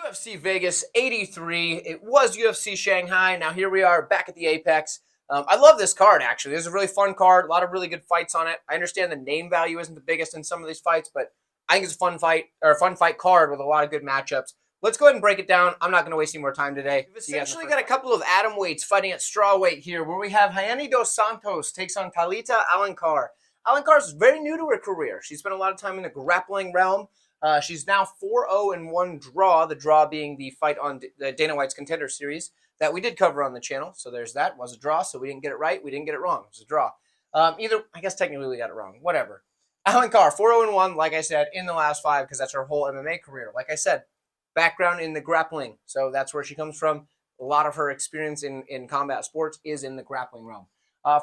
UFC Vegas 83. It was UFC Shanghai. Now here we are back at the Apex. I love this card, actually. This is a really fun card. A lot of really good fights on it. I understand the name value isn't the biggest in some of these fights, but I think it's a fun fight card with a lot of good matchups. Let's go ahead and break it down. I'm not going to waste any more time today. We've essentially got a couple of atom weights fighting at strawweight here, where we have Hernandez Santos takes on Alencar. Alencar is very new to her career. She spent a lot of time in the grappling realm. She's now 4-0-1 draw, the draw being the fight on the Dana White's Contender Series that we did cover on the channel. So there's that. It was a draw, so we didn't get it right. We didn't get it wrong. It was a draw. I guess technically we got it wrong. Whatever. Alencar, 4-0-1, like I said, in the last 5, because that's her whole MMA career. Like I said, background in the grappling. So that's where she comes from. A lot of her experience in combat sports is in the grappling realm.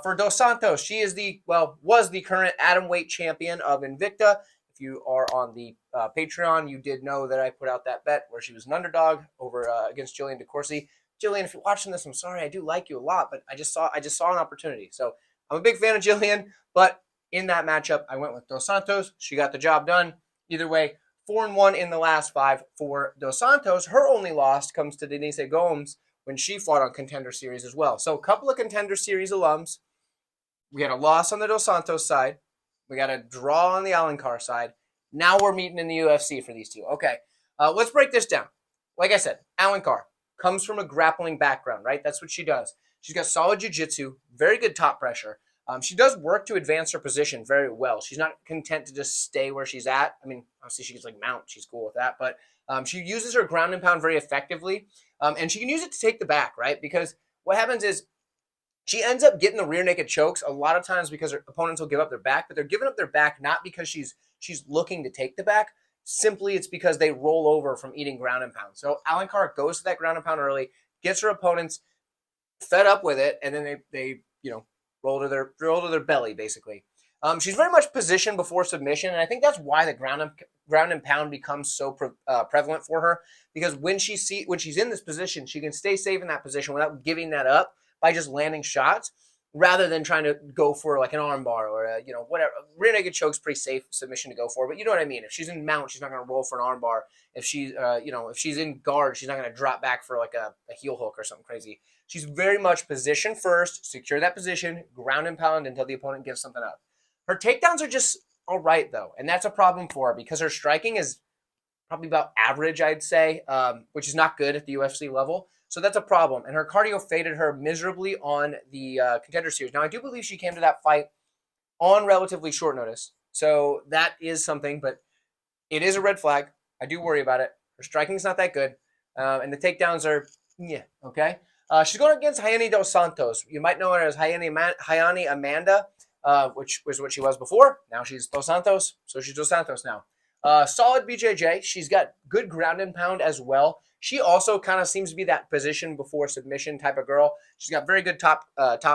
For Dos Santos, she is was the current atomweight champion of Invicta. If you are on the Patreon, you did know that I put out that bet where she was an underdog over against Jillian DeCourcy. Jillian, if you're watching this, I'm sorry. I do like you a lot, but I just saw an opportunity. So I'm a big fan of Jillian, but in that matchup, I went with Dos Santos. She got the job done. Either way, 4-1 in the last 5 for Dos Santos. Her only loss comes to Denise Gomes when she fought on Contender Series as well. So a couple of Contender Series alums. We had a loss on the Dos Santos side. We got a draw on the Alencar side. Now we're meeting in the UFC for these two. Okay, let's break this down. Like I said, Alencar comes from a grappling background, right? That's what she does. She's got solid jiu-jitsu, very good top pressure. She does work to advance her position very well. She's not content to just stay where she's at. I mean, obviously she gets mount. She's cool with that. But she uses her ground and pound very effectively. And she can use it to take the back, right? Because what happens is she ends up getting the rear naked chokes a lot of times because her opponents will give up their back. But they're giving up their back not because she's looking to take the back. Simply it's because they roll over from eating ground and pound. So Alencar goes to that ground and pound early, gets her opponents fed up with it, and then they roll to their belly, basically. She's very much positioned before submission, and I think that's why the ground and pound becomes so prevalent for her, because when she's in this position, she can stay safe in that position without giving that up by just landing shots, rather than trying to go for like an armbar or whatever. Rear naked choke's pretty safe submission to go for, but you know what I mean. If she's in mount, she's not going to roll for an armbar. If she's if she's in guard, she's not going to drop back for like a heel hook or something crazy. She's very much position first, secure that position, ground and pound until the opponent gives something up. Her takedowns are just all right, though, and that's a problem for her because her striking is probably about average, I'd say, which is not good at the UFC level. So that's a problem, and her cardio faded her miserably on the Contender Series. Now, I do believe she came to that fight on relatively short notice, so that is something, but it is a red flag. I do worry about it. Her striking's not that good, and the takedowns are, okay. She's going against Hernandez Dos Santos. You might know her as Hayani Amanda, which was what she was before. Now she's Dos Santos, so she's Dos Santos now. Solid BJJ. She's got good ground and pound as well. She also kind of seems to be that position before submission type of girl. She's got very good top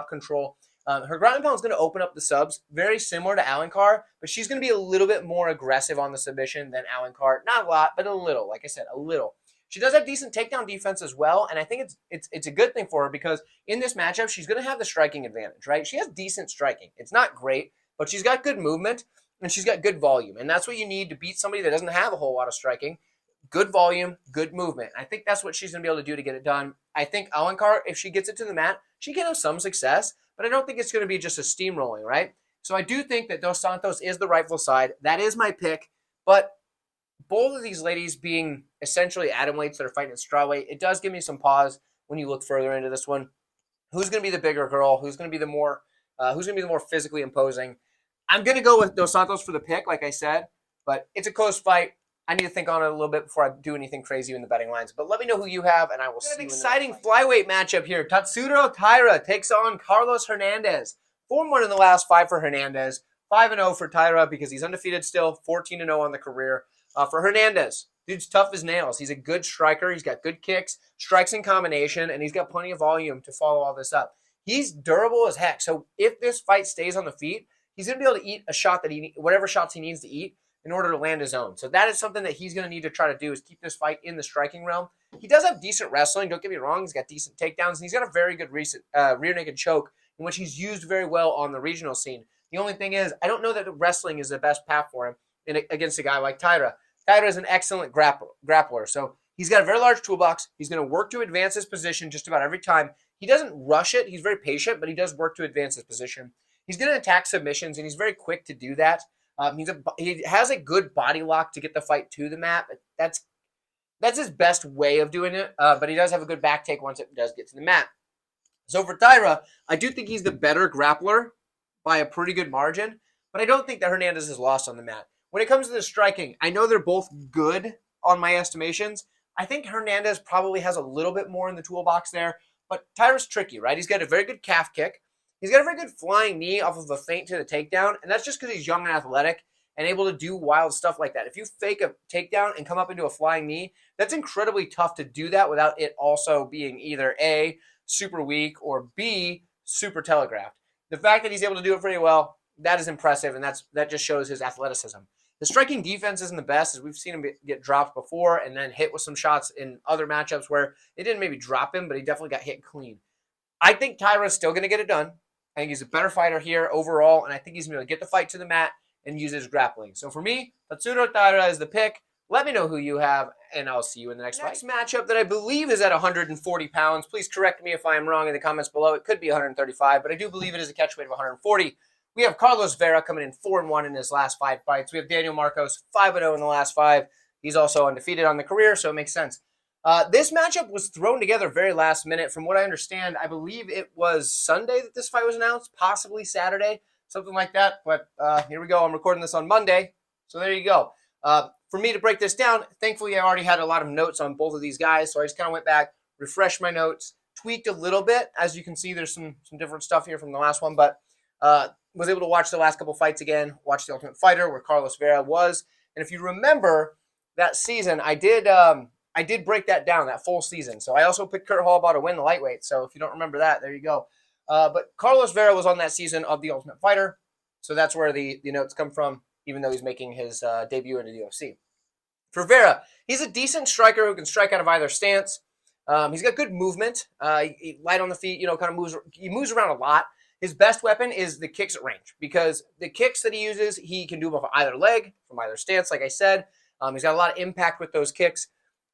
control. Her ground and pound is going to open up the subs, very similar to Alencar, but she's going to be a little bit more aggressive on the submission than Alencar. Not a lot, but a little. Like I said, a little. She does have decent takedown defense as well, and I think it's a good thing for her because in this matchup, she's going to have the striking advantage, right? She has decent striking. It's not great, but she's got good movement, and she's got good volume, and that's what you need to beat somebody that doesn't have a whole lot of striking. Good volume, good movement. I think that's what she's going to be able to do to get it done. I think Alencar, if she gets it to the mat, she can have some success, but I don't think it's going to be just a steamrolling, right? So I do think that Dos Santos is the rightful side. That is my pick, but both of these ladies being essentially atomweights that are fighting at strawweight, it does give me some pause when you look further into this one. Who's going to be the bigger girl? Who's going to be the more physically imposing? I'm going to go with Dos Santos for the pick, like I said, but it's a close fight. I need to think on it a little bit before I do anything crazy in the betting lines. But let me know who you have, and I will see you in the exciting flyweight matchup here. Tatsuro Taira takes on Carlos Hernandez. 4-1 in the last 5 for Hernandez. 5-0 for Taira because he's undefeated still. 14-0 on the career. For Hernandez, dude's tough as nails. He's a good striker. He's got good kicks, strikes in combination, and he's got plenty of volume to follow all this up. He's durable as heck. So if this fight stays on the feet, he's going to be able to eat a shot whatever shots he needs to eat in order to land his own. So that is something that he's going to need to try to do is keep this fight in the striking realm. He does have decent wrestling. Don't get me wrong. He's got decent takedowns, and he's got a very good rear naked choke in which he's used very well on the regional scene. The only thing is, I don't know that the wrestling is the best path for him against a guy like Taira. Taira is an excellent grappler, so He's got a very large toolbox. He's going to work to advance his position just about every time. He doesn't rush it. He's very patient, but he does work to advance his position. He's going to attack submissions, and he's very quick to do that. He has a good body lock to get the fight to the mat. That's his best way of doing it, but he does have a good back take once it does get to the mat. So for Taira, I do think he's the better grappler by a pretty good margin, but I don't think that Hernandez is lost on the mat. When it comes to the striking, I know they're both good on my estimations. I think Hernandez probably has a little bit more in the toolbox there, but Taira's tricky, right? He's got a very good calf kick. He's got a very good flying knee off of a feint to the takedown, and that's just because he's young and athletic and able to do wild stuff like that. If you fake a takedown and come up into a flying knee, that's incredibly tough to do that without it also being either A, super weak, or B, super telegraphed. The fact that he's able to do it pretty well, that is impressive, and that just shows his athleticism. The striking defense isn't the best, as we've seen him get dropped before and then hit with some shots in other matchups where it didn't maybe drop him, but he definitely got hit clean. I think Taira's still going to get it done. I think he's a better fighter here overall, and I think he's going to get the fight to the mat and use his grappling. So for me, Tatsuro Taira is the pick. Let me know who you have, and I'll see you in the next fight. Next matchup that I believe is at 140 pounds. Please correct me if I am wrong in the comments below. It could be 135, but I do believe it is a catch weight of 140. We have Carlos Vera coming in 4-1 in his last 5 fights. We have Daniel Marcos 5-0 in the last 5. He's also undefeated on the career, so it makes sense. This matchup was thrown together very last minute. From what I understand, I believe it was Sunday that this fight was announced, possibly Saturday, something like that. But here we go. I'm recording this on Monday, so there you go. For me to break this down, thankfully I already had a lot of notes on both of these guys, so I just kind of went back, refreshed my notes, tweaked a little bit. As you can see, there's some different stuff here from the last one, but was able to watch the last couple fights again, watch The Ultimate Fighter, where Carlos Vera was. And if you remember that season, I did break that down, that full season. So I also picked Kurt Hallbaugh to win the lightweight. So if you don't remember that, there you go. But Carlos Vera was on that season of The Ultimate Fighter. So that's where the notes come from, even though he's making his debut into the UFC. For Vera, he's a decent striker who can strike out of either stance. He's got good movement, light on the feet, kind of moves around a lot. His best weapon is the kicks at range, because the kicks that he uses, he can do them off either leg, from either stance, like I said. He's got a lot of impact with those kicks.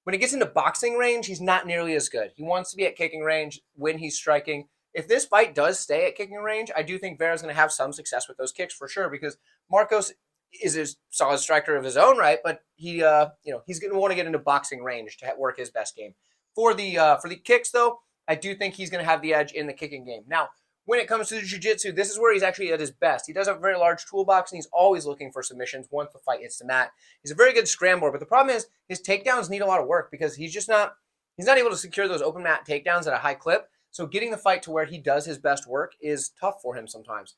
When he gets into boxing range, he's not nearly as good. He wants to be at kicking range when he's striking. If this fight does stay at kicking range, I do think Vera's going to have some success with those kicks for sure, because Marcos is a solid striker of his own right, but he's going to want to get into boxing range to work his best game. For the kicks, though, I do think he's going to have the edge in the kicking game. Now, when it comes to the jiu-jitsu, this is where he's actually at his best. He does have a very large toolbox, and he's always looking for submissions once the fight hits the mat. He's a very good scrambler, but the problem is his takedowns need a lot of work, because he's not able to secure those open mat takedowns at a high clip. So getting the fight to where he does his best work is tough for him sometimes.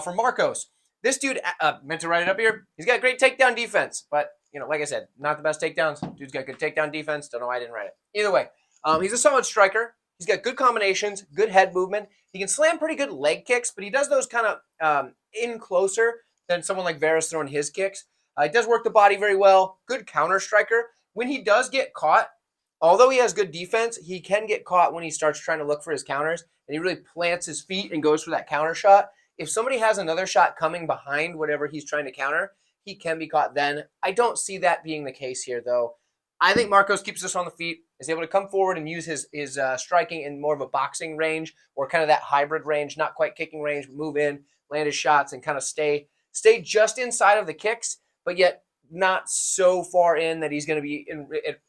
For Marcos, this dude, meant to write it up here, he's got great takedown defense, but like I said, not the best takedowns. Dude's got good takedown defense. Don't know why I didn't write it. Either way, he's a solid striker. He's got good combinations, good head movement. He can slam pretty good leg kicks, but he does those kind of in closer than someone like Vera's throwing his kicks. He does work the body very well. Good counter striker. When he does get caught, although he has good defense, he can get caught when he starts trying to look for his counters, and he really plants his feet and goes for that counter shot. If somebody has another shot coming behind whatever he's trying to counter, he can be caught then. I don't see that being the case here, though. I think Marcos keeps us on the feet, is able to come forward and use his striking in more of a boxing range, or kind of that hybrid range, not quite kicking range, but move in, land his shots, and kind of stay just inside of the kicks, but yet not so far in that he's going to be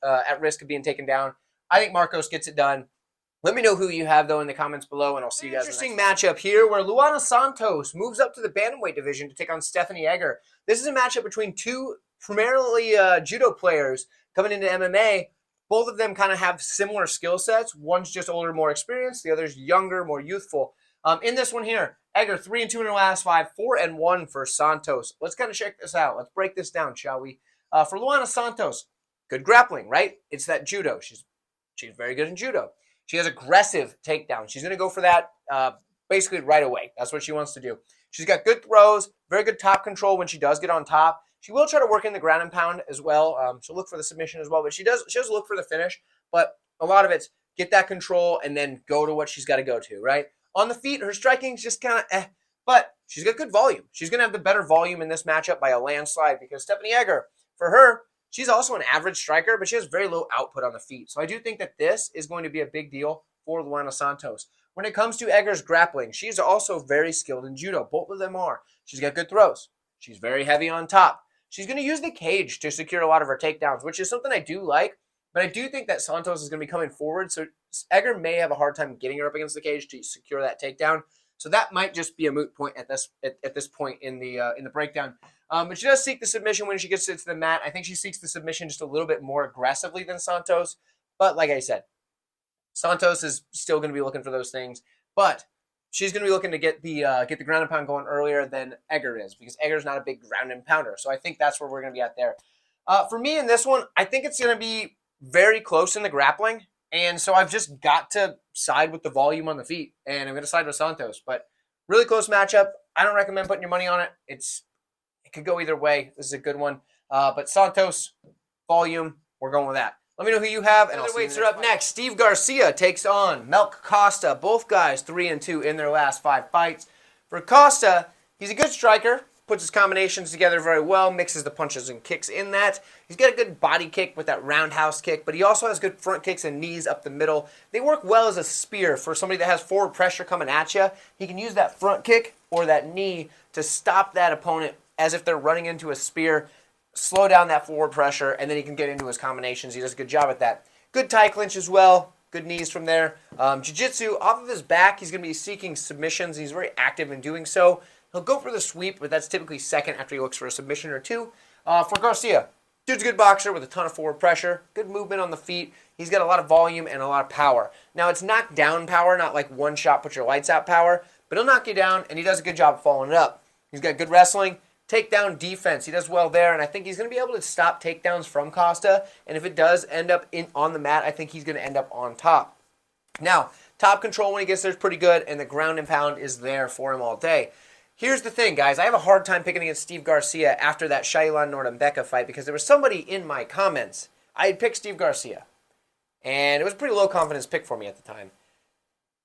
at risk of being taken down. I think Marcos gets it done. Let me know who you have, though, in the comments below, and I'll see you guys. Interesting matchup here where Luana Santos moves up to the bantamweight division to take on Stephanie Egger. This is a matchup between two primarily judo players coming into MMA. Both of them kind of have similar skill sets. One's just older, more experienced. The other's younger, more youthful. In this one here, Egger 3-2 in her last 5, 4-1 for Santos. Let's kind of check this out. Let's break this down, shall we? For Luana Santos, good grappling, right? It's that judo. She's very good in judo. She has aggressive takedown. She's going to go for that basically right away. That's what she wants to do. She's got good throws, very good top control when she does get on top. She will try to work in the ground and pound as well. She'll look for the submission as well, but she does look for the finish. But a lot of it's get that control and then go to what she's got to go to, right? On the feet, her striking's just kind of but she's got good volume. She's going to have the better volume in this matchup by a landslide, because Stephanie Egger, for her, She's also an average striker, but she has very low output on the feet. So I do think that this is going to be a big deal for Luana Santos. When it comes to Egger's grappling, she's also very skilled in judo. Both of them are. She's got good throws. She's very heavy on top. She's going to use the cage to secure a lot of her takedowns, which is something I do like. But I do think that Santos is going to be coming forward, so Egger may have a hard time getting her up against the cage to secure that takedown. So that might just be a moot point at this point in the breakdown. But she does seek the submission when she gets to the mat. I think she seeks the submission just a little bit more aggressively than Santos. But like I said, Santos is still going to be looking for those things. But she's going to be looking to get the ground and pound going earlier than Egger is, because Egger's not a big ground and pounder. So I think that's where we're going to be at there. For me in this one, I think it's going to be very close in the grappling. And so I've just got to side with the volume on the feet, and I'm going to side with Santos. But really close matchup. I don't recommend putting your money on it. It could go either way. This is a good one. But Santos, volume, we're going with that. Let me know who you have, and other weights are up next. Steve Garcia takes on Melk Costa. Both guys 3-2 in their last 5 fights. For Costa, he's a good striker. Puts his combinations together very well, mixes the punches and kicks in that. He's got a good body kick with that roundhouse kick, but he also has good front kicks and knees up the middle. They work well as a spear for somebody that has forward pressure coming at you. He can use that front kick or that knee to stop that opponent as if they're running into a spear, slow down that forward pressure, and then he can get into his combinations. He does a good job at that. Good tie clinch as well. Good knees from there. Jiu-jitsu, off of his back, he's going to be seeking submissions. He's very active in doing so. He'll go for the sweep, but that's typically second after he looks for a submission or two. For Garcia, dude's a good boxer with a ton of forward pressure, good movement on the feet. He's got a lot of volume and a lot of power. Now, it's knockdown power, not like one shot, put your lights out power, but he'll knock you down, and he does a good job of following it up. He's got good wrestling, takedown defense. He does well there, and I think he's going to be able to stop takedowns from Costa, and if it does end up on the mat, I think he's going to end up on top. Now, top control when he gets there is pretty good, and the ground and pound is there for him all day. Here's the thing, guys. I have a hard time picking against Steve Garcia after that Shailan Nordembeka fight because there was somebody in my comments. I had picked Steve Garcia, and it was a pretty low confidence pick for me at the time.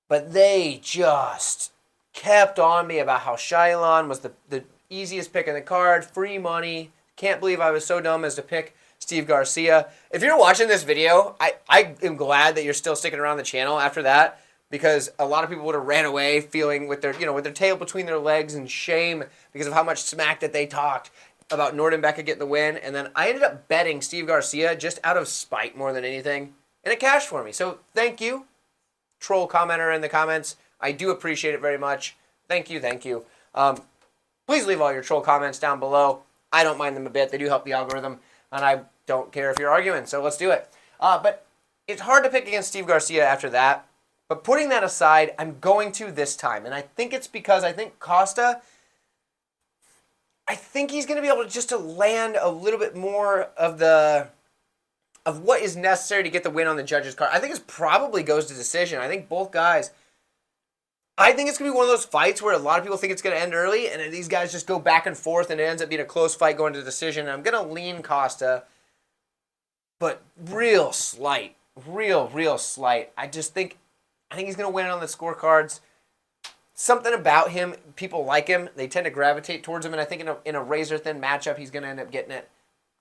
But they just kept on me about how Shailan was the easiest pick in the card, free money. Can't believe I was so dumb as to pick Steve Garcia. If you're watching this video, I am glad that you're still sticking around the channel after that, because a lot of people would have ran away feeling with their tail between their legs in shame because of how much smack that they talked about Nordembeka getting the win. And then I ended up betting Steve Garcia just out of spite more than anything, and it cashed for me. So thank you, troll commenter in the comments. I do appreciate it very much. Thank you, thank you. Please leave all your troll comments down below. I don't mind them a bit. They do help the algorithm, and I don't care if you're arguing, so let's do it. But it's hard to pick against Steve Garcia after that. But putting that aside, I'm going to this time. And I think it's because I think Costa, I think he's going to be able to land a little bit more of what is necessary to get the win on the judges' card. I think it probably goes to decision. I think both guys, I think it's going to be one of those fights where a lot of people think it's going to end early, and these guys just go back and forth, and it ends up being a close fight going to decision. And I'm going to lean Costa, but real slight. I think he's going to win it on the scorecards. Something about him, people like him. They tend to gravitate towards him, and I think in a razor-thin matchup, he's going to end up getting it.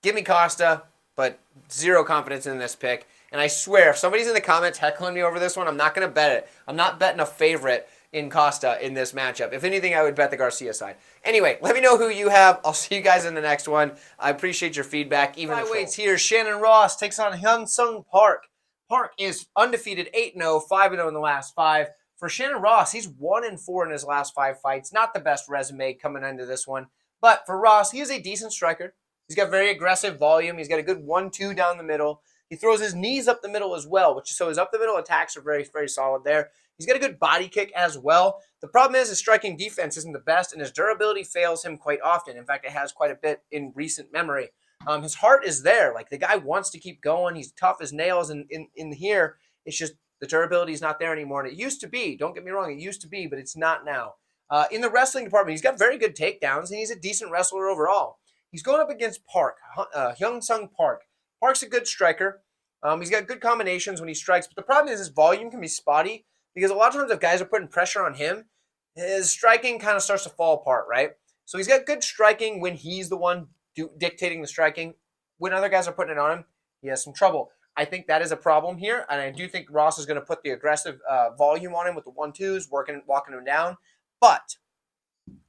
Give me Costa, but zero confidence in this pick. And I swear, if somebody's in the comments heckling me over this one, I'm not going to bet it. I'm not betting a favorite in Costa in this matchup. If anything, I would bet the Garcia side. Anyway, let me know who you have. I'll see you guys in the next one. I appreciate your feedback. Even the weights here, Shannon Ross takes on Hyun Sung Park. Park is undefeated, 8-0, 5-0 in the last 5. For Shannon Ross, he's 1-4 in his last 5 fights. Not the best resume coming into this one. But for Ross, he is a decent striker. He's got very aggressive volume. He's got a good 1-2 down the middle. He throws his knees up the middle as well, so his up the middle attacks are very, very solid there. He's got a good body kick as well. The problem is his striking defense isn't the best, and his durability fails him quite often. In fact, it has quite a bit in recent memory. His heart is there. Like, the guy wants to keep going. He's tough as nails in here. It's just the durability is not there anymore. And it used to be. Don't get me wrong. It used to be, but it's not now. In the wrestling department, he's got very good takedowns, and he's a decent wrestler overall. He's going up against Park, Hyun Sung Park. Park's a good striker. He's got good combinations when he strikes, but the problem is his volume can be spotty because a lot of times if guys are putting pressure on him, his striking kind of starts to fall apart, right? So he's got good striking when he's the one dictating the striking. when other guys are putting it on him, he has some trouble. I think that is a problem here, and I do think Ross is going to put the aggressive volume on him with the 1-2s, walking him down. But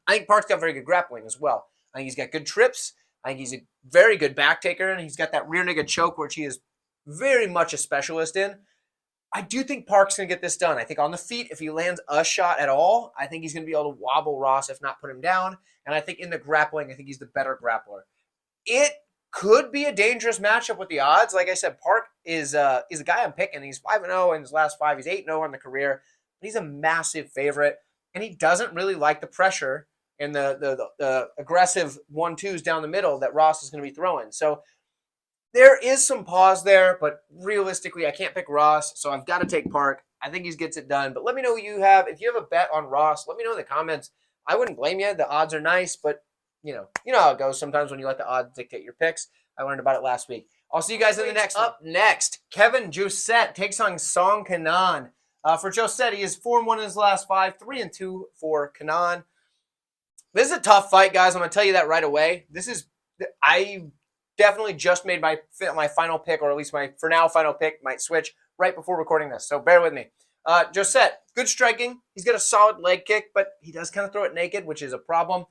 I think Park's got very good grappling as well. I think he's got good trips. I think he's a very good back taker, and he's got that rear naked choke, which he is very much a specialist in. I do think Park's going to get this done. I think on the feet, if he lands a shot at all, I think he's going to be able to wobble Ross, if not put him down. And I think in the grappling, I think he's the better grappler. It could be a dangerous matchup with the odds. Like I said, Park is a guy I'm picking. He's 5-0 in his last 5. He's 8-0 in the career. But he's a massive favorite, and he doesn't really like the pressure and the aggressive 1-2s down the middle that Ross is going to be throwing. So there is some pause there, but realistically, I can't pick Ross, so I've got to take Park. I think he gets it done. But let me know who you have. If you have a bet on Ross, let me know in the comments. I wouldn't blame you. The odds are nice, but you know how it goes sometimes when you let the odds dictate your picks. I learned about it last week. I'll see you guys in the next one. Up next, Kevin Jousset takes on Song Kenan. For Jousset, he is 4-1 in his last 5, 3-2 for Kenan. This is a tough fight, guys. I'm going to tell you that right away. I definitely just made my final pick, or at least my, for now, final pick. Might switch right before recording this, so bear with me. Jousset, good striking. He's got a solid leg kick, but he does kind of throw it naked, which is a problem.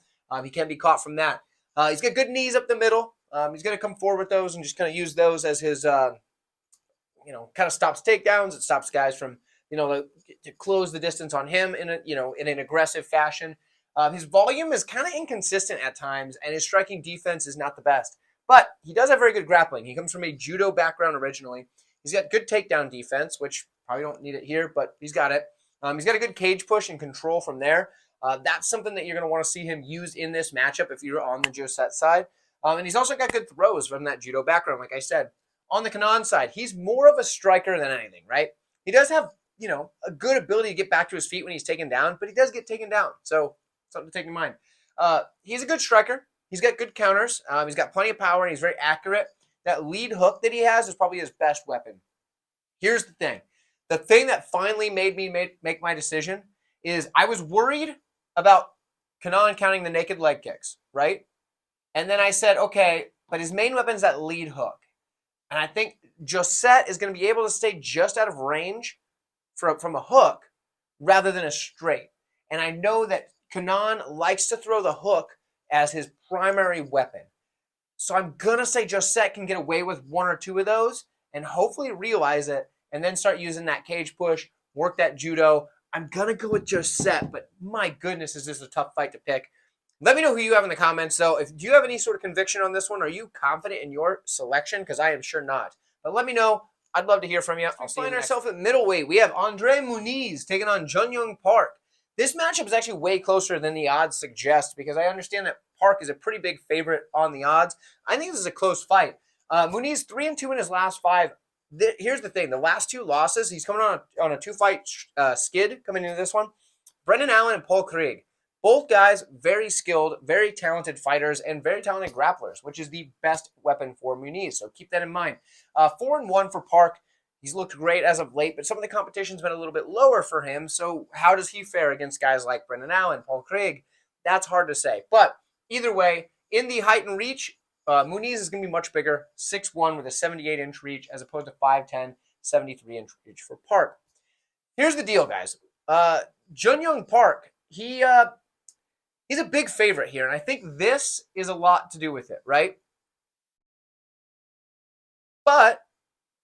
He can't be caught from that. He's got good knees up the middle. He's going to come forward with those and just kind of use those as his, kind of stops takedowns. It stops guys from, to close the distance on him in an aggressive fashion. His volume is kind of inconsistent at times, and his striking defense is not the best. But he does have very good grappling. He comes from a judo background originally. He's got good takedown defense, which probably don't need it here, but he's got it. He's got a good cage push and control from there. That's something that you're going to want to see him use in this matchup if you're on the Jousset side. And he's also got good throws from that judo background, like I said. On the Kenan side, he's more of a striker than anything, right? He does have, a good ability to get back to his feet when he's taken down, but he does get taken down. So something to take in mind. He's a good striker. He's got good counters. He's got plenty of power, and he's very accurate. That lead hook that he has is probably his best weapon. Here's the thing. The thing that finally made me make my decision is I was worried about Kenan counting the naked leg kicks, right? And then I said, okay, but his main weapon is that lead hook. And I think Jousset is going to be able to stay just out of range from a hook rather than a straight. And I know that Kenan likes to throw the hook as his primary weapon. So I'm going to say Jousset can get away with 1 or 2 of those and hopefully realize it and then start using that cage push, work that judo. I'm going to go with Jousset, but my goodness, is this a tough fight to pick. Let me know who you have in the comments, though. If do you have any sort of conviction on this one? Are you confident in your selection? Because I am sure not. But let me know. I'd love to hear from you. I'll find ourselves at middleweight. We have Andre Muniz taking on Jun-Young Park. This matchup is actually way closer than the odds suggest because I understand that Park is a pretty big favorite on the odds. I think this is a close fight. Muniz 3-2 in his last 5. Here's the thing. The last 2 losses, he's coming on a 2-fight skid coming into this one. Brendan Allen and Paul Craig. Both guys very skilled, very talented fighters, and very talented grapplers, which is the best weapon for Muniz. So keep that in mind. 4-1 for Park. He's looked great as of late, but some of the competition's been a little bit lower for him. So how does he fare against guys like Brendan Allen, Paul Craig? That's hard to say. But either way, in the height and reach, Muniz is going to be much bigger, 6'1" with a 78-inch reach as opposed to 5'10", 73-inch reach for Park. Here's the deal, guys. Jun-Young Park, he's a big favorite here, and I think this is a lot to do with it, right? But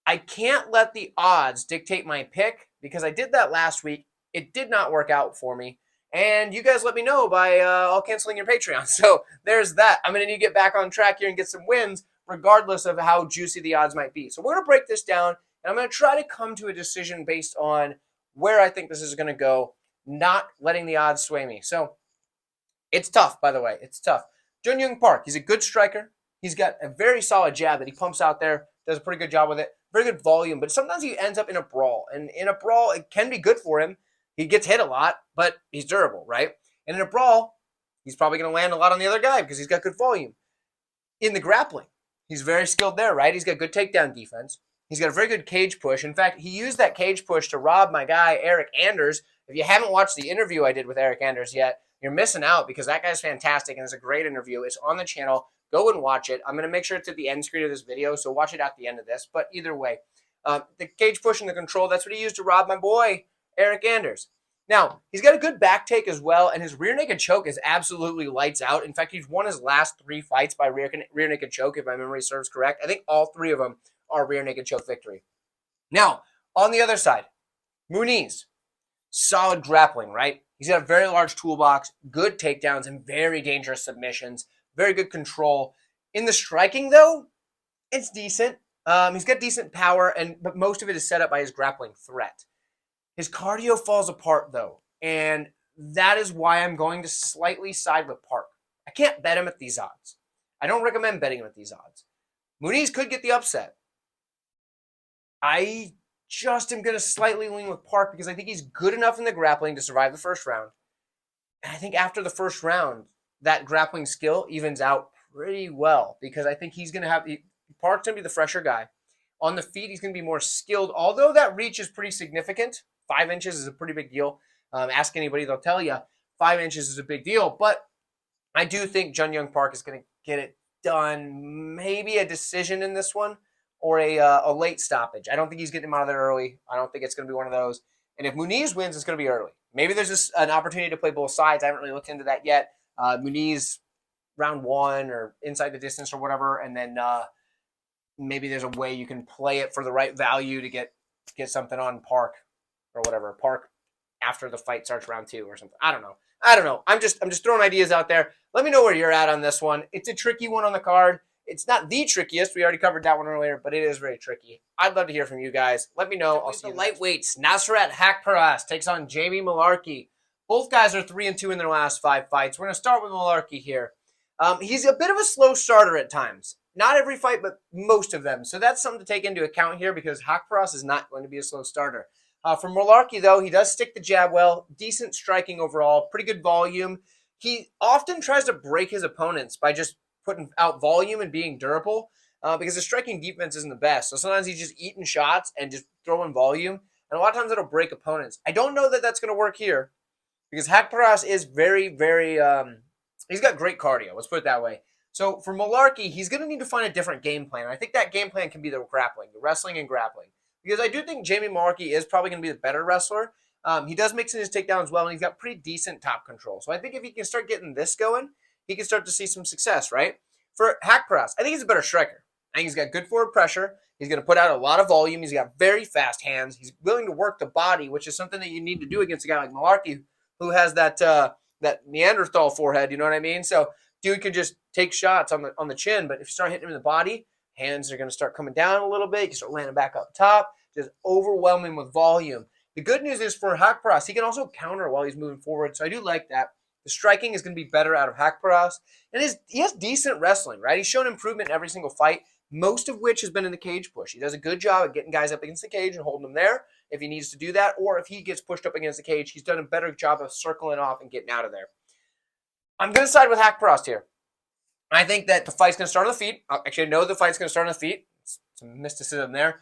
I can't let the odds dictate my pick because I did that last week. It did not work out for me. And you guys let me know by all canceling your Patreon. So there's that. I'm going to need to get back on track here and get some wins regardless of how juicy the odds might be. So we're going to break this down, and I'm going to try to come to a decision based on where I think this is going to go, not letting the odds sway me. So it's tough, by the way. It's tough. Jun-Young Park, he's a good striker. He's got a very solid jab that he pumps out there, does a pretty good job with it. Very good volume, but sometimes he ends up in a brawl. And in a brawl, it can be good for him. He gets hit a lot, but he's durable, right? And in a brawl, he's probably going to land a lot on the other guy because he's got good volume. In the grappling, he's very skilled there, right? He's got good takedown defense. He's got a very good cage push. In fact, he used that cage push to rob my guy, Eric Anders. If you haven't watched the interview I did with Eric Anders yet, you're missing out because that guy's fantastic and it's a great interview. It's on the channel. Go and watch it. I'm going to make sure it's at the end screen of this video, so watch it at the end of this. But either way, the cage push and the control, that's what he used to rob my boy, Eric Anders. Now, he's got a good back take as well, and his rear naked choke is absolutely lights out. In fact, he's won his last 3 fights by rear naked choke, if my memory serves correct. I think all 3 of them are rear naked choke victory. Now, on the other side, Muniz, solid grappling, right? He's got a very large toolbox, good takedowns, and very dangerous submissions, very good control. In the striking, though, it's decent. He's got decent power, but most of it is set up by his grappling threat. His cardio falls apart, though, and that is why I'm going to slightly side with Park. I can't bet him at these odds. I don't recommend betting him at these odds. Muniz could get the upset. I just am going to slightly lean with Park because I think he's good enough in the grappling to survive the first round. And I think after the first round, that grappling skill evens out pretty well because I think he's going to have – Park's going to be the fresher guy. On the feet, he's going to be more skilled, although that reach is pretty significant. 5 inches is a pretty big deal. Ask anybody, they'll tell you 5 inches is a big deal. But I do think Jun Young Park is going to get it done. Maybe a decision in this one or a late stoppage. I don't think he's getting him out of there early. I don't think it's going to be one of those. And if Muniz wins, it's going to be early. Maybe there's just an opportunity to play both sides. I haven't really looked into that yet. Muniz round 1 or inside the distance or whatever, and then maybe there's a way you can play it for the right value to get something on Park or whatever. Park after the fight starts round 2 or something. I don't know. I'm just throwing ideas out there. Let me know where you're at on this one. It's a tricky one on the card. It's not the trickiest. We already covered that one earlier, but it is very tricky. I'd love to hear from you guys. Let me know. I'll see you. The lightweights. Nasrat Haqparast takes on Jamie Mullarkey. Both guys are 3-2 in their last 5 fights. We're going to start with Mullarkey here. He's a bit of a slow starter at times. Not every fight, but most of them. So that's something to take into account here because Haqparast is not going to be a slow starter. For Mullarkey, though, he does stick the jab well. Decent striking overall. Pretty good volume. He often tries to break his opponents by just putting out volume and being durable because the striking defense isn't the best. So sometimes he's just eating shots and just throwing volume. And a lot of times it'll break opponents. I don't know that that's going to work here because Haqparast is very, very he's got great cardio. Let's put it that way. So for Mullarkey, he's going to need to find a different game plan. I think that game plan can be the grappling, the wrestling and grappling. Because I do think Jamie Mullarkey is probably going to be the better wrestler. He does mix in his takedowns well, and he's got pretty decent top control. So I think if he can start getting this going, he can start to see some success, right? For Haqparast, I think he's a better striker. I think he's got good forward pressure. He's going to put out a lot of volume. He's got very fast hands. He's willing to work the body, which is something that you need to do against a guy like Mullarkey, who has that Neanderthal forehead, you know what I mean? So dude can just take shots on the chin, but if you start hitting him in the body, hands are going to start coming down a little bit. You can start landing back up top, just overwhelming with volume. The good news is for Haqparast, he can also counter while he's moving forward, so I do like that. The striking is going to be better out of Haqparast. And he has decent wrestling, right? He's shown improvement in every single fight, most of which has been in the cage push. He does a good job of getting guys up against the cage and holding them there if he needs to do that. Or if he gets pushed up against the cage, he's done a better job of circling off and getting out of there. I'm going to side with Haqparast here. I think that the fight's going to start on the feet. Actually, I know the fight's going to start on the feet. Some mysticism there.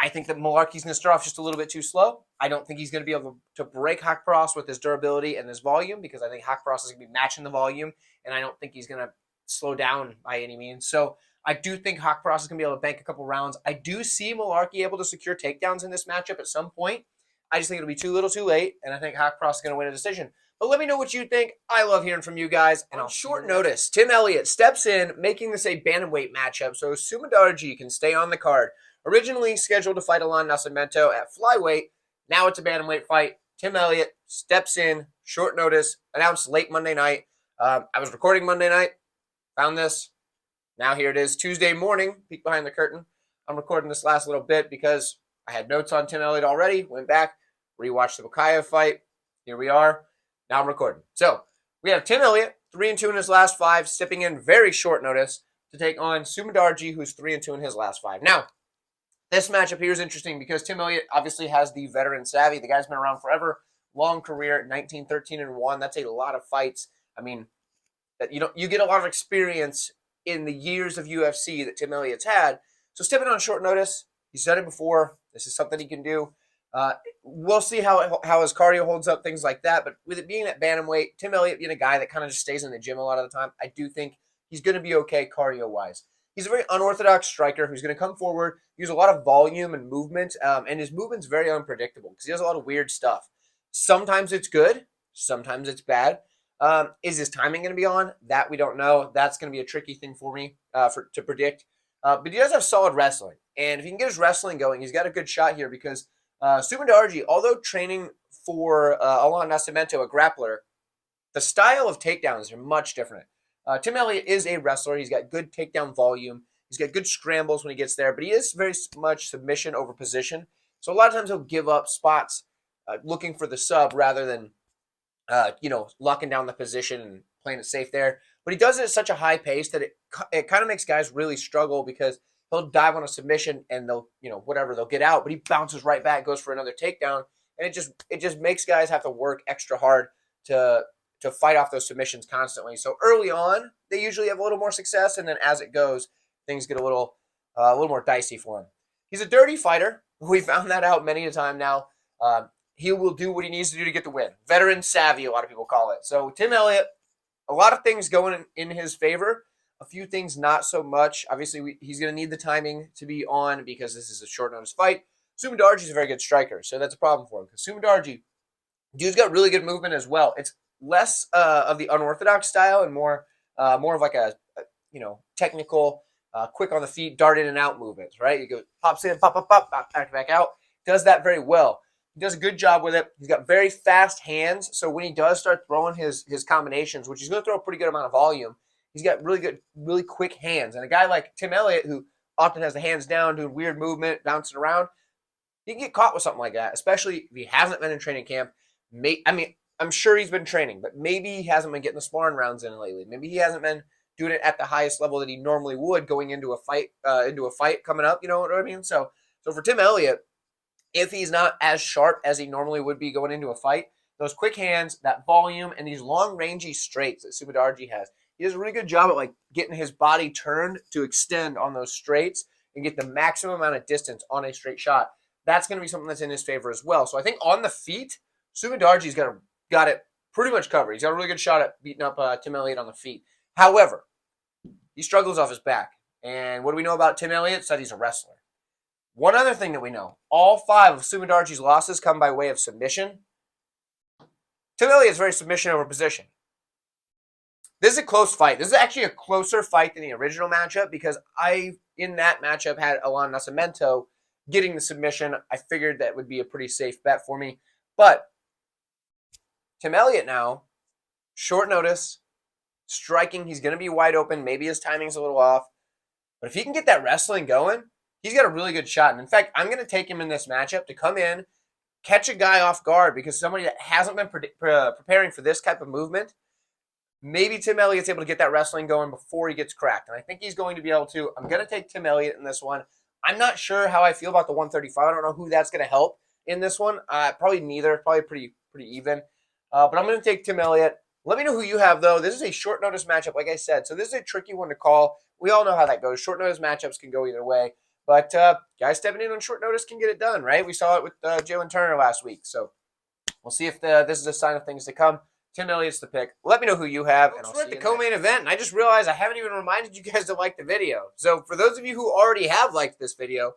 I think that Mullarkey's going to start off just a little bit too slow. I don't think he's going to be able to break Haqparast with his durability and his volume because I think Haqparast is going to be matching the volume, and I don't think he's going to slow down by any means. So I do think Haqparast is going to be able to bank a couple rounds. I do see Mullarkey able to secure takedowns in this matchup at some point. I just think it'll be too little too late, and I think Haqparast is going to win a decision. But let me know what you think. I love hearing from you guys. And on short notice, Tim Elliott steps in, making this a bantamweight matchup so Sumudaerji can stay on the card. Originally scheduled to fight Alan Nascimento at flyweight. Now it's a bantamweight fight. Tim Elliott steps in, short notice, announced late Monday night. I was recording Monday night, found this. Now here it is, Tuesday morning, peek behind the curtain. I'm recording this last little bit because I had notes on Tim Elliott already. Went back, rewatched the Bukayev fight. Here we are. Now I'm recording. So we have Tim Elliott, 3-2 in his last 5, stepping in very short notice to take on Sumudaerji, who's 3-2 in his last 5. Now, this matchup here is interesting because Tim Elliott obviously has the veteran savvy. The guy's been around forever, long career, 19, 13-1. That's a lot of fights. I mean, you get a lot of experience in the years of UFC that Tim Elliott's had. So stepping on short notice, he's done it before. This is something he can do. We'll see how his cardio holds up, things like that. But with it being at bantamweight, Tim Elliott being a guy that kind of just stays in the gym a lot of the time, I do think he's going to be okay cardio-wise. He's a very unorthodox striker who's going to come forward, use a lot of volume and movement, and his movement's very unpredictable because he does a lot of weird stuff. Sometimes it's good, sometimes it's bad. Is his timing going to be on? That we don't know. That's going to be a tricky thing for me to predict. But he does have solid wrestling, and if he can get his wrestling going, he's got a good shot here because Sumudaerji, although training for Alan Nascimento, a grappler, the style of takedowns are much different. Tim Elliott is a wrestler. He's got good takedown volume. He's got good scrambles when he gets there, but he is very much submission over position. So a lot of times he'll give up spots looking for the sub rather than, locking down the position and playing it safe there. But he does it at such a high pace that it kind of makes guys really struggle because he'll dive on a submission and they'll get out, but he bounces right back, goes for another takedown, and it just makes guys have to work extra hard to fight off those submissions constantly. So early on, they usually have a little more success, and then as it goes, things get a little more dicey for him. He's a dirty fighter. We found that out many a time now. He will do what he needs to do to get the win. Veteran savvy, a lot of people call it. So Tim Elliott, a lot of things going in his favor. A few things not so much. Obviously, he's going to need the timing to be on because this is a short notice fight. Sumudaerji is a very good striker, so that's a problem for him. Because Sumudaerji, dude's got really good movement as well. It's less of the unorthodox style and more of like a technical, quick on the feet, dart in and out movements, right? He goes, pops in, pop, back out. Does that very well. He does a good job with it. He's got very fast hands, so when he does start throwing his combinations, which he's going to throw a pretty good amount of volume, he's got really quick hands. And a guy like Tim Elliott, who often has the hands down, doing weird movement, bouncing around, he can get caught with something like that, especially if he hasn't been in training camp. I'm sure he's been training, but maybe he hasn't been getting the sparring rounds in lately. Maybe he hasn't been doing it at the highest level that he normally would going into a fight coming up. You know what I mean? So for Tim Elliott, if he's not as sharp as he normally would be going into a fight, those quick hands, that volume, and these long rangey straights that Sumudaerji has, he does a really good job at getting his body turned to extend on those straights and get the maximum amount of distance on a straight shot. That's going to be something that's in his favor as well. So I think on the feet, Sumudaerji's got it pretty much covered. He's got a really good shot at beating up Tim Elliott on the feet. However, he struggles off his back. And what do we know about Tim Elliott? Said he's a wrestler. One other thing that we know, all 5 of Sumudaerji's losses come by way of submission. Tim Elliott's very submission over position. This is a close fight. This is actually a closer fight than the original matchup because in that matchup, had Alan Nascimento getting the submission. I figured that would be a pretty safe bet for me. But Tim Elliott now, short notice, striking. He's going to be wide open. Maybe his timing's a little off. But if he can get that wrestling going, he's got a really good shot. And in fact, I'm going to take him in this matchup to come in, catch a guy off guard because somebody that hasn't been preparing for this type of movement, maybe Tim Elliott's able to get that wrestling going before he gets cracked. And I think he's going to be able to. I'm going to take Tim Elliott in this one. I'm not sure how I feel about the 135. I don't know who that's going to help in this one. Probably neither. Probably pretty even. But I'm going to take Tim Elliott. Let me know who you have, though. This is a short notice matchup, like I said. So this is a tricky one to call. We all know how that goes. Short notice matchups can go either way. But guys stepping in on short notice can get it done, right? We saw it with Jalen Turner last week. So we'll see if this is a sign of things to come. Tim Elliott's the pick. Let me know who you have. And we're at the co-main event, and I just realized I haven't even reminded you guys to like the video. So for those of you who already have liked this video,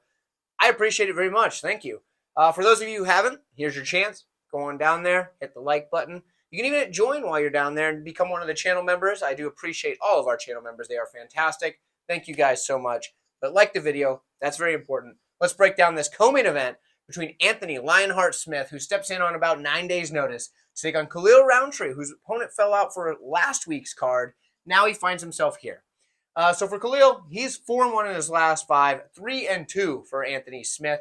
I appreciate it very much. Thank you. For those of you who haven't, here's your chance. Go on down there, hit the like button. You can even hit join while you're down there and become one of the channel members. I do appreciate all of our channel members. They are fantastic. Thank you guys so much. But like the video, that's very important. Let's break down this co-main event between Anthony Lionheart Smith, who steps in on about 9 days' notice, to take on Rountree, whose opponent fell out for last week's card. Now he finds himself here. So for Khalil, he's 4-1 in his last 5, 3-2 for Anthony Smith.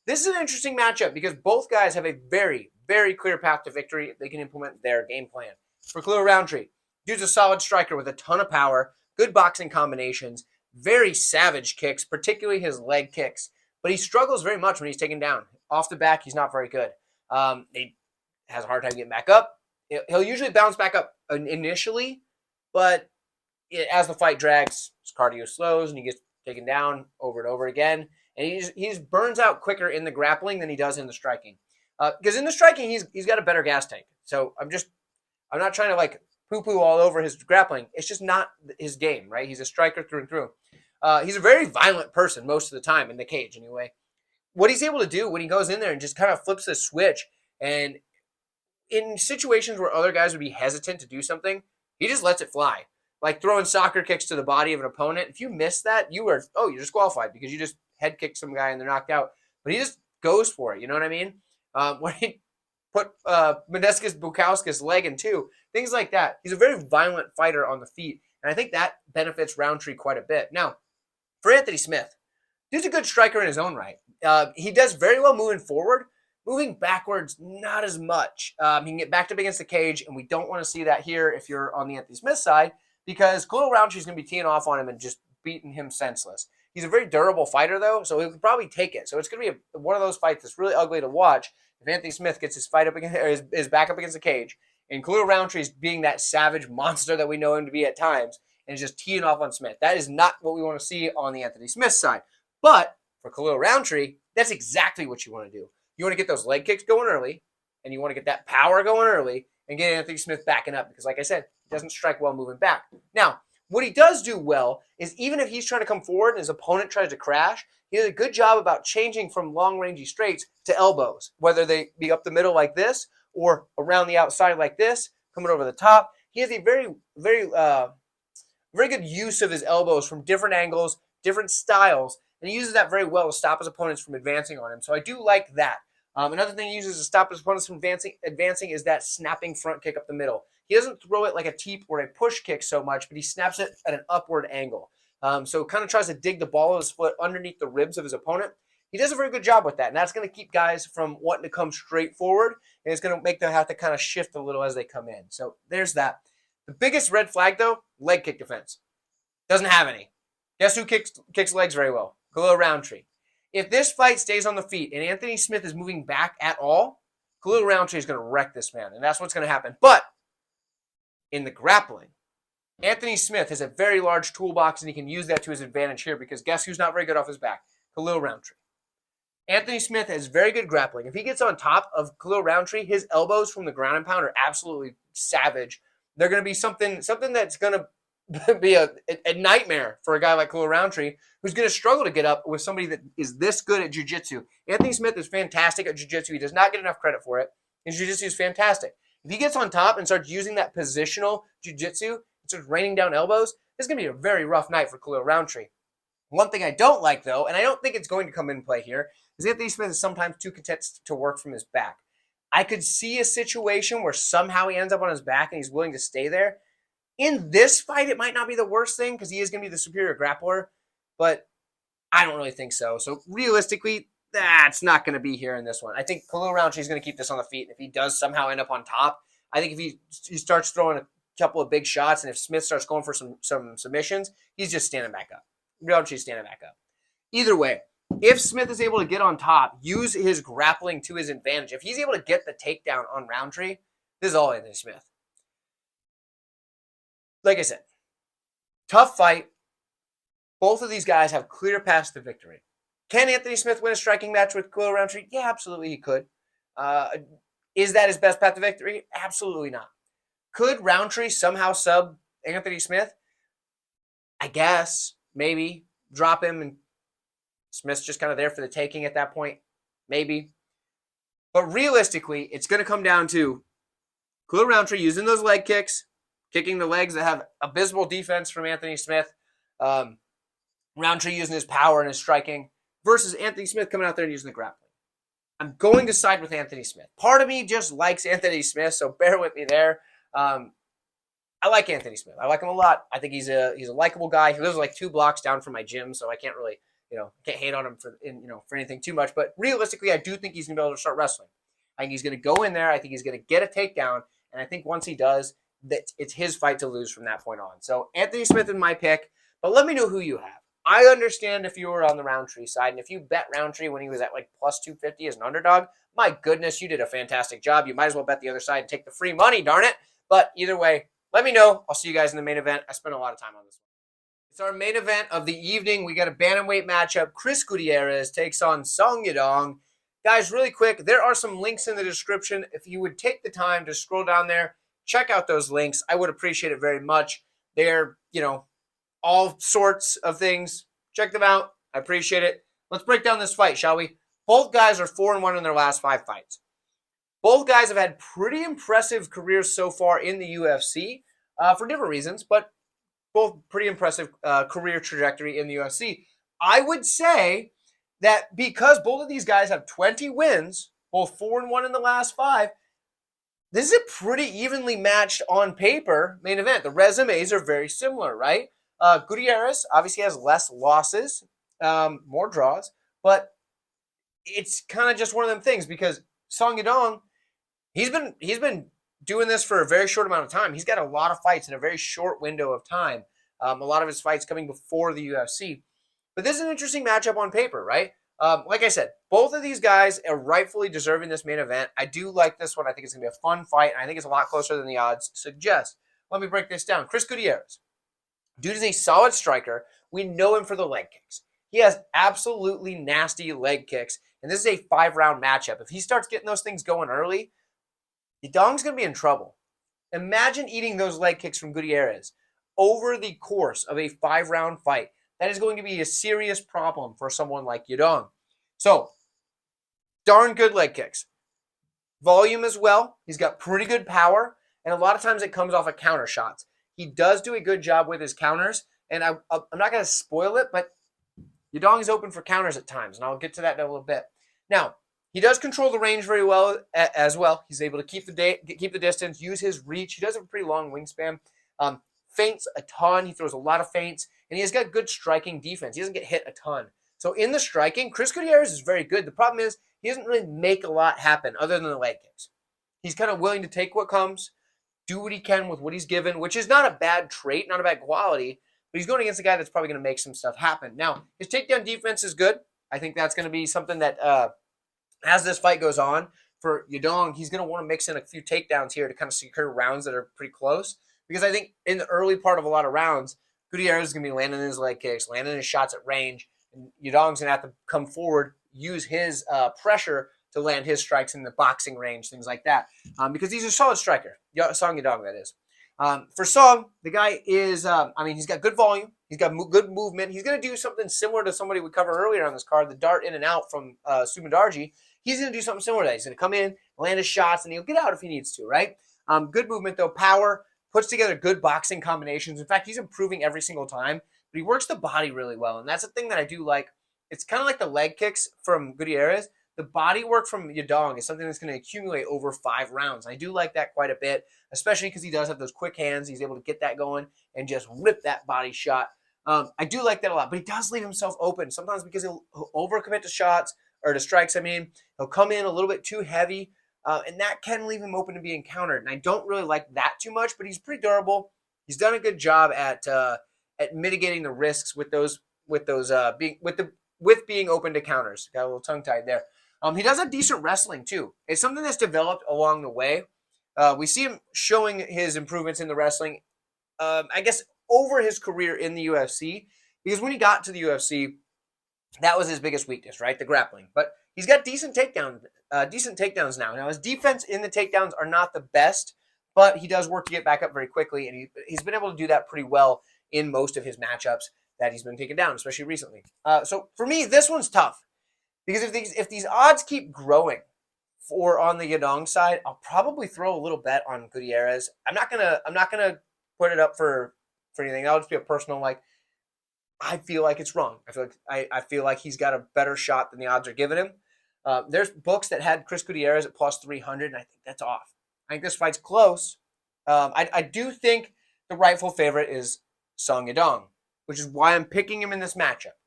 This is an interesting matchup because both guys have a very, very clear path to victory if they can implement their game plan. For Rountree, dude's a solid striker with a ton of power, good boxing combinations, very savage kicks, particularly his leg kicks. But he struggles very much when he's taken down. Off the back, he's not very good. He has a hard time getting back up. He'll usually bounce back up initially, but as the fight drags, his cardio slows and he gets taken down over and over again. And he burns out quicker in the grappling than he does in the striking. Because in the striking, he's got a better gas tank. So I'm not trying to poo-poo all over his grappling. It's just not his game, right? He's a striker through and through. He's a very violent person most of the time in the cage anyway. What he's able to do when he goes in there and just kind of flips the switch, and in situations where other guys would be hesitant to do something, he just lets it fly. Like throwing soccer kicks to the body of an opponent. If you miss that, you're disqualified because you just head kicked some guy and they're knocked out. But he just goes for it. You know what I mean? When he put Modestas Bukauskas' leg in two, things like that. He's a very violent fighter on the feet, and I think that benefits Rountree quite a bit. Now, for Anthony Smith, he's a good striker in his own right. He does very well moving forward. Moving backwards, not as much. He can get backed up against the cage, and we don't want to see that here if you're on the Anthony Smith side, because Khalil Rountree is going to be teeing off on him and just beating him senseless. He's a very durable fighter, though, so he could probably take it. So it's going to be one of those fights that's really ugly to watch if Anthony Smith gets his fight up against, or his back up against the cage, and Khalil Rountree is being that savage monster that we know him to be at times, and is just teeing off on Smith. That is not what we want to see on the Anthony Smith side. But for Khalil Rountree, that's exactly what you want to do. You want to get those leg kicks going early, and you want to get that power going early, and get Anthony Smith backing up, because like I said, he doesn't strike well moving back. Now, what he does do well is even if he's trying to come forward and his opponent tries to crash, he does a good job about changing from long-rangey straights to elbows, whether they be up the middle like this or around the outside like this, coming over the top. He has a very good use of his elbows from different angles, different styles, and he uses that very well to stop his opponents from advancing on him. So I do like that. Another thing he uses to stop his opponents from advancing is that snapping front kick up the middle. He doesn't throw it like a teep or a push kick so much, but he snaps it at an upward angle. So kind of tries to dig the ball of his foot underneath the ribs of his opponent. He does a very good job with that, and that's going to keep guys from wanting to come straight forward, and it's going to make them have to kind of shift a little as they come in. So there's that. The biggest red flag, though, leg kick defense. Doesn't have any. Guess who kicks legs very well? Khalil Rountree. If this fight stays on the feet and Anthony Smith is moving back at all, Khalil Rountree is going to wreck this man, and that's what's going to happen. But in the grappling, Anthony Smith has a very large toolbox, and he can use that to his advantage here, because guess who's not very good off his back? Khalil Rountree. Anthony Smith has very good grappling. If he gets on top of Khalil Rountree, his elbows from the ground and pound are absolutely savage. They're going to be something that's going to be a nightmare for a guy like Khalil Rountree, who's going to struggle to get up with somebody that is this good at jiu-jitsu. Anthony Smith is fantastic at jiu-jitsu. He does not get enough credit for it. His jiu-jitsu is fantastic. If he gets on top and starts using that positional jiu-jitsu and starts raining down elbows, this is going to be a very rough night for Khalil Rountree. One thing I don't like, though, and I don't think it's going to come into play here, is Anthony Smith is sometimes too content to work from his back. I could see a situation where somehow he ends up on his back and he's willing to stay there. In this fight, it might not be the worst thing because he is going to be the superior grappler, but I don't really think so. So realistically, that's not going to be here in this one. I think Khalil Rountree is going to keep this on the feet. If he does somehow end up on top, I think if he starts throwing a couple of big shots, and if Smith starts going for some submissions, he's just standing back up. Rountree's standing back up. Either way, if Smith is able to get on top, use his grappling to his advantage, if he's able to get the takedown on Rountree, this is all Anthony Smith. Like I said, tough fight. Both of these guys have clear paths to victory. Can Anthony Smith win a striking match with Khalil Rountree? Yeah, absolutely he could. Is that his best path to victory? Absolutely not. Could Rountree somehow sub Anthony Smith? I guess. Maybe. Drop him and Smith's just kind of there for the taking at that point. Maybe. But realistically, it's going to come down to Khalil Rountree using those leg kicks, kicking the legs that have abysmal defense from Anthony Smith. Rountree using his power and his striking versus Anthony Smith coming out there and using the grappling. I'm going to side with Anthony Smith. Part of me just likes Anthony Smith, so bear with me there. I like Anthony Smith. I like him a lot. I think he's a likable guy. He lives like 2 blocks down from my gym, so I can't really, can't hate on him for anything too much. But realistically, I do think he's going to be able to start wrestling. I think he's going to go in there. I think he's going to get a takedown, and I think once he does, that it's his fight to lose from that point on. So Anthony Smith is my pick, but let me know who you have. I understand if you were on the Rountree side, and if you bet Rountree when he was at like plus 250 as an underdog, my goodness, you did a fantastic job. You might as well bet the other side and take the free money, darn it. But either way, let me know. I'll see you guys in the main event. I spent a lot of time on this one. It's our main event of the evening. We got a bantamweight matchup. Chris Gutierrez takes on Song Yadong. Guys, really quick, there are some links in the description. If you would take the time to scroll down there, check out those links. I would appreciate it very much. They're, all sorts of things. Check them out. I appreciate it. Let's break down this fight, shall we? Both guys are 4-1 in their last 5 fights. Both guys have had pretty impressive careers so far in the UFC for different reasons, but both pretty impressive career trajectory in the UFC. I would say that because both of these guys have 20 wins, both 4-1 in the last 5, this is a pretty evenly matched on paper main event. The resumes are very similar, right? Gutierrez obviously has less losses, more draws, but it's kind of just one of them things because Song Yadong, he's been doing this for a very short amount of time. He's got a lot of fights in a very short window of time. A lot of his fights coming before the UFC. But this is an interesting matchup on paper, right? Like I said, both of these guys are rightfully deserving this main event. I do like this one. I think it's going to be a fun fight, and I think it's a lot closer than the odds suggest. Let me break this down. Chris Gutierrez. Dude is a solid striker. We know him for the leg kicks. He has absolutely nasty leg kicks, and this is a 5-round matchup. If he starts getting those things going early, Yadong's going to be in trouble. Imagine eating those leg kicks from Gutierrez over the course of a 5-round fight. That is going to be a serious problem for someone like Yadong. So, darn good leg kicks. Volume as well. He's got pretty good power, and a lot of times it comes off of counter shots. He does do a good job with his counters, and I'm not going to spoil it, but Yadong is open for counters at times, and I'll get to that in a little bit. Now, he does control the range very well as well. He's able to keep the distance, use his reach. He does have a pretty long wingspan. Feints a ton. He throws a lot of feints, and he has got good striking defense. He doesn't get hit a ton. So in the striking, Chris Gutierrez is very good. The problem is he doesn't really make a lot happen other than the leg kicks. He's kind of willing to take what comes, do what he can with what he's given, which is not a bad trait, not a bad quality, but he's going against a guy that's probably going to make some stuff happen. Now, his takedown defense is good. I think that's going to be something that, as this fight goes on, for Yadong, he's going to want to mix in a few takedowns here to kind of secure rounds that are pretty close. Because I think in the early part of a lot of rounds, Gutierrez is going to be landing his leg kicks, landing his shots at range, and Yadong's going to have to come forward, use his pressure to land his strikes in the boxing range, things like that. Because he's a solid striker. Song Yadong, that is. For Song, the guy is, he's got good volume. He's got good movement. He's going to do something similar to somebody we covered earlier on this card, the dart in and out from Sumudaerji. He's going to do something similar to that. He's going to come in, land his shots, and he'll get out if he needs to, right? Good movement, though. Power. Puts together good boxing combinations. In fact, he's improving every single time, but he works the body really well, and that's the thing that I do like. It's kind of like the leg kicks from Gutierrez. The body work from Yadong is something that's going to accumulate over 5 rounds. I do like that quite a bit, especially because he does have those quick hands. He's able to get that going and just rip that body shot. I do like that a lot, but he does leave himself open sometimes because he'll overcommit to shots or to strikes. He'll come in a little bit too heavy. And that can leave him open to being countered. And I don't really like that too much, but he's pretty durable. He's done a good job at mitigating the risks with being open to counters. Got a little tongue tied there. He does have decent wrestling too. It's something that's developed along the way. We see him showing his improvements in the wrestling, I guess, over his career in the UFC. Because when he got to the UFC, that was his biggest weakness, right? The grappling. But he's got decent takedowns now. Now, his defense in the takedowns are not the best, but he does work to get back up very quickly, and he's been able to do that pretty well in most of his matchups that he's been taken down, especially recently. So for me, this one's tough because if these odds keep growing on the Yadong side, I'll probably throw a little bet on Gutierrez. I'm not gonna put it up for anything. That'll just be a personal like. I feel like it's wrong. I feel like he's got a better shot than the odds are giving him. There's books that had Chris Gutierrez at plus 300, and I think that's off. I think this fight's close. I do think the rightful favorite is Song Yadong, which is why I'm picking him in this matchup.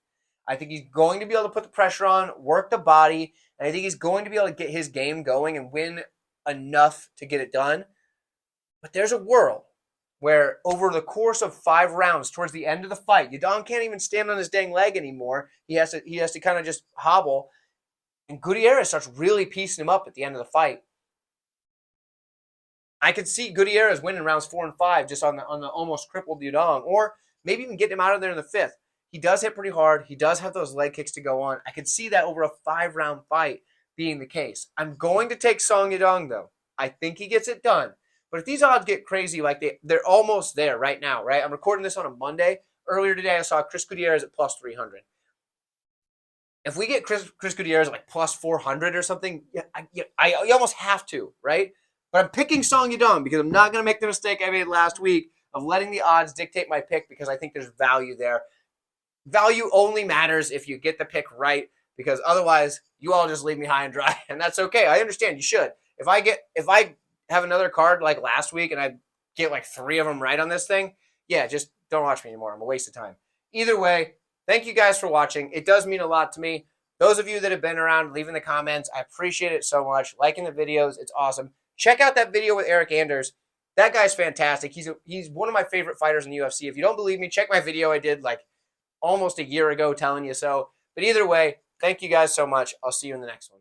I think he's going to be able to put the pressure on, work the body, and I think he's going to be able to get his game going and win enough to get it done. But there's a world where over the course of 5 rounds, towards the end of the fight, Yadong can't even stand on his dang leg anymore. He has to kind of just hobble, and Gutierrez starts really piecing him up at the end of the fight. I could see Gutierrez winning rounds 4 and 5 just on the almost crippled Yadong, or maybe even getting him out of there in the 5th. He does hit pretty hard. He does have those leg kicks to go on. I could see that over a 5-round fight being the case. I'm going to take Song Yadong, though. I think he gets it done. But if these odds get crazy, like they're almost there right now, right? I'm recording this on a Monday. Earlier today, I saw Chris Gutierrez at plus 300. If we get Chris Gutierrez at like plus 400 or something, you almost have to, right? But I'm picking Song Yadong because I'm not going to make the mistake I made last week of letting the odds dictate my pick because I think there's value there. Value only matters if you get the pick right, because otherwise you all just leave me high and dry, and that's okay. I understand. You should. If I have another card like last week and I get like 3 of them right on this thing, yeah, just don't watch me anymore. I'm a waste of time. Either way, thank you guys for watching. It does mean a lot to me. Those of you that have been around, leaving the comments, I appreciate it so much. Liking the videos, it's awesome. Check out that video with Eric Anders. That guy's fantastic. He's one of my favorite fighters in the UFC. If you don't believe me, check my video I did like almost a year ago telling you so. But either way, thank you guys so much. I'll see you in the next one.